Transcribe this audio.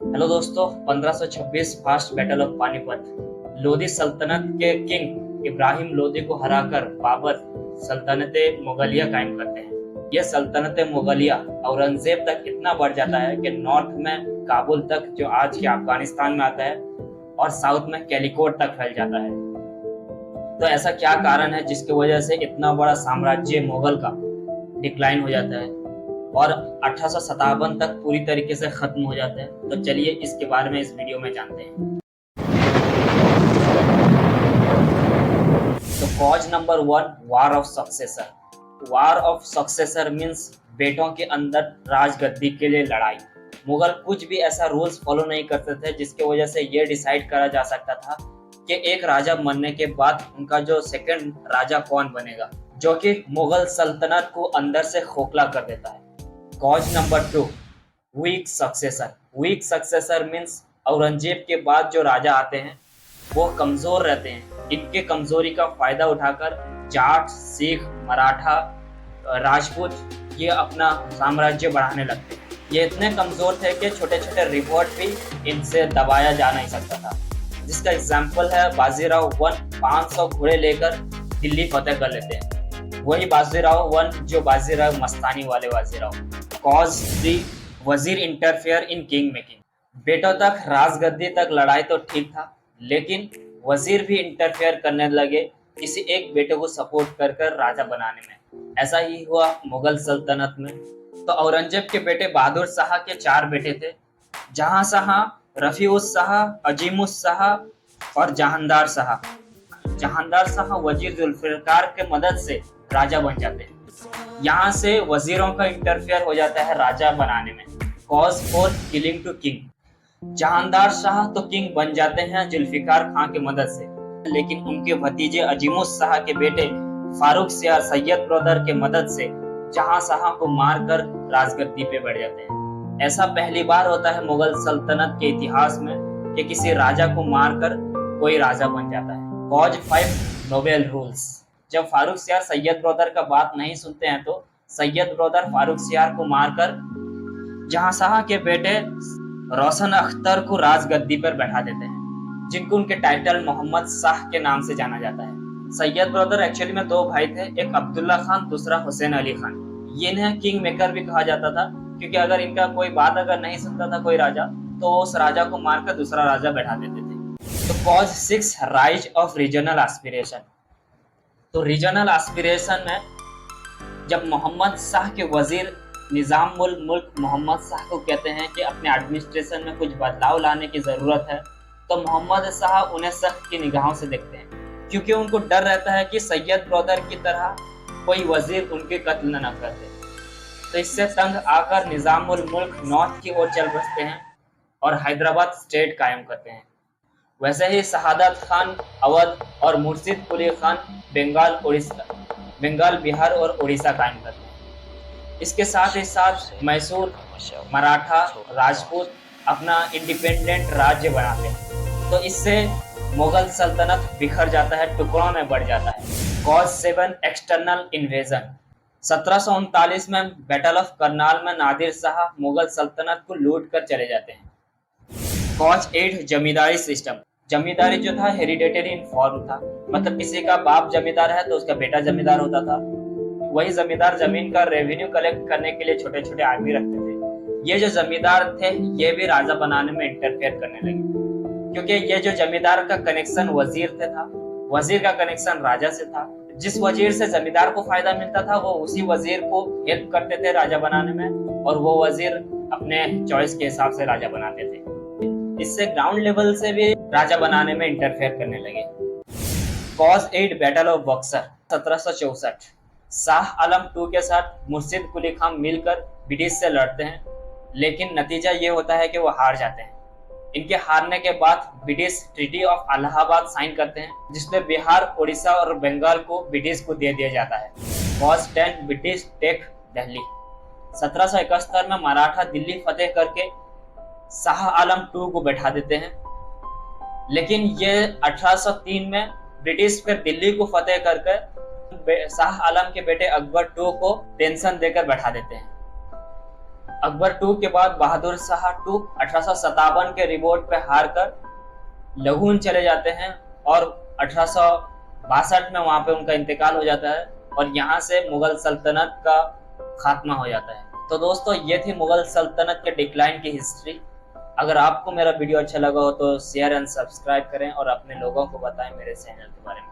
Hello दोस्तों, 1526 fast battle of Panipat. Lodhi सल्तनत के किंग इब्राहिम लोधी को हराकर बाबर सल्तनत मुगलिया कायम करते हैं। यह सल्तनत मुगलिया औरंगजेब तक इतना बढ़ जाता है कि नॉर्थ में काबुल तक, जो आज के अफगानिस्तान में आता है, और साउथ में कैलिकोट तक फैल जाता है। तो ऐसा क्या कारण है जिसकी वजह से इतना बड़ा साम्राज्य मुगल का डिक्लाइन हो जाता है और 1857 तक पूरी तरीके से खत्म हो जाते हैं? तो चलिए इसके बारे में इस वीडियो में जानते हैं। तो cause number 1, war of successor. War of successor means बेटों के अंदर राजगद्दी के लिए लड़ाई। मुगल कुछ भी ऐसा रूल्स फॉलो नहीं करते थे जिसकी वजह से ये डिसाइड करा जा सकता था कि एक राजा मरने के बाद उनका जो सेकंड राजा कौन बनेगा, जो कि मुगल सल्तनत को अंदर से खोखला कर देता है। Cause number 2, weak successor. Weak successor means Aurangzeb के बाद जो राजा आते हैं वो कमजोर रहते हैं। इनके कमजोरी का फायदा उठाकर जाट, सिख, मराठा, राजपूत ये अपना साम्राज्य बढ़ाने लगते हैं। ये इतने कमजोर थे कि छोटे छोटे रिवोल्ट भी इनसे दबाया जा नहीं सकता था। जिसका एग्जाम्पल है बाजीराव वन 500 घोड़े लेकर दिल्ली फतेह कर लेते हैं। वही बाजीराव वन जो बाजीराव मस्तानी वाले बाजीराव। कॉज 3, वजीर इंटरफेयर इन किंग मेकिंग। बेटों तक राजगद्दी तक लड़ाई तो ठीक था, लेकिन वजीर भी इंटरफेयर करने लगे किसी एक बेटे को सपोर्ट कर कर राजा बनाने में। ऐसा ही हुआ मुगल सल्तनत में। तो औरंगजेब के बेटे बहादुर शाह के 4 बेटे थे, जहां शाह, रफीउस शाह, अजीमुस शाह और जहांदार शाह। जहांदार शाह वजीर जुल्फिकार के मदद से राजा बन जाते हैं। यहाँ से वजीरों का इंटरफेयर हो जाता है राजा बनाने में। Cause 4, killing to king. Jahandar Shah तो किंग बन जाते हैं जुल्फिकार खां की मदद से, लेकिन उनके भतीजे अजीमुस शाह के बेटे फारूक शाह सैयद ब्रदर के मदद से जहां शाह को मारकर राजगद्दी पे बैठ जाते हैं। ऐसा पहली बार होता है मुगल सल्तनत के इतिहास में कि किसी राजा को मारकर कोई राजा बन जाता है। Cause 5, Nobel rules. जब फारूक शाह सैयद ब्रदर का बात नहीं सुनते हैं तो सैयद ब्रदर फारूक शाह को मारकर जहां शाह के बेटे रोशन अख्तर को राजगद्दी पर बैठा देते हैं, जिनको उनके टाइटल मोहम्मद शाह के नाम से जाना जाता है। सैयद ब्रदर एक्चुअली में 2 भाई थे, एक अब्दुल्ला खान, दूसरा हुसैन अली खान। ये इन्हें किंग मेकर भी कहा जाता था, क्योंकि अगर इनका कोई बात अगर नहीं सुनता था कोई राजा, तो उस राजा को मारकर दूसरा राजा बैठा देते थे। तो cause 6, rise of regional aspiration. तो रीजनल एस्पिरेशन में जब मोहम्मद शाह के वजीर निजाम उल मुल्क मोहम्मद शाह को कहते हैं कि अपने एडमिनिस्ट्रेशन में कुछ बदलाव लाने की ज़रूरत है, तो मोहम्मद शाह उन्हें सख्त की निगाहों से देखते हैं, क्योंकि उनको डर रहता है कि सैयद ब्रदर की तरह कोई वजीर उनके कत्ल न कर दे। तो इससे तंग आकर निजाम उल मुल्क नॉर्थ की ओर चल बसते हैं और हैदराबाद स्टेट कायम करते हैं। वैसे ही शहादत खान अवध और मुर्शिद कुली खान बंगाल, बिहार और उड़ीसा कायम करते हैं। इसके साथ ही साथ मैसूर, मराठा, राजपूत अपना इंडिपेंडेंट राज्य बनाते हैं। तो इससे मुगल सल्तनत बिखर जाता है, टुकड़ों में बढ़ जाता है। Cause 7, external invasion. 1739 में बैटल ऑफ करनाल में नादिर शाह मुगल सल्तनत को लूट कर चले जाते हैं। कॉज 8, जमींदारी सिस्टम। जमींदारी जो था हेरिडेटरी इन फॉर्म था, मतलब किसी का बाप जमींदार है तो उसका बेटा जमींदार होता था। वही जमींदार जमीन का रेवेन्यू कलेक्ट करने के लिए छोटे छोटे आदमी रखते थे। ये जो जमींदार थे ये भी राजा बनाने में इंटरफेयर करने लगे, क्योंकि ये जो जमींदार का कनेक्शन वजीर से था, वजीर का कनेक्शन राजा से था। जिस वजीर से जमींदार को फायदा मिलता था वो उसी वजीर को हेल्प करते थे राजा बनाने में, और वो वजीर अपने चॉइस के हिसाब से राजा बनाते थे। इससे ग्राउंड लेवल से भी राजा बनाने में इंटरफेयर करने लगे। Cause 8, battle of Buxar. 1764 Shah Alam II के साथ मुर्शिद कुली खान मिलकर ब्रिटिश से लड़ते हैं, लेकिन नतीजा ये होता है कि वो हार जाते हैं। इनके हारने के बाद British treaty of Allahabad sign करते हैं, जिसमें बिहार, उड़ीसा और बंगाल को ब्रिटिश को दे दिया जाता है। Cause 10, British take Delhi. 1771 में मराठा दिल्ली फतेह करके शाह आलम II को बैठा देते हैं, लेकिन ये 1803 में ब्रिटिश फिर दिल्ली को फतेह करके शाह आलम के बेटे अकबर II को पेंशन देकर बैठा देते हैं। अकबर टू के बाद बहादुर शाह टू 1857 के रिवोल्ट पे हार कर लगून चले जाते हैं और 1862 में वहां पे उनका इंतकाल हो जाता है और यहाँ से मुगल सल्तनत का खात्मा हो जाता है। तो दोस्तों ये थी मुगल सल्तनत के डिक्लाइन की हिस्ट्री। अगर आपको मेरा वीडियो अच्छा लगा हो तो शेयर एंड सब्सक्राइब करें और अपने लोगों को बताएं मेरे चैनल के बारे में।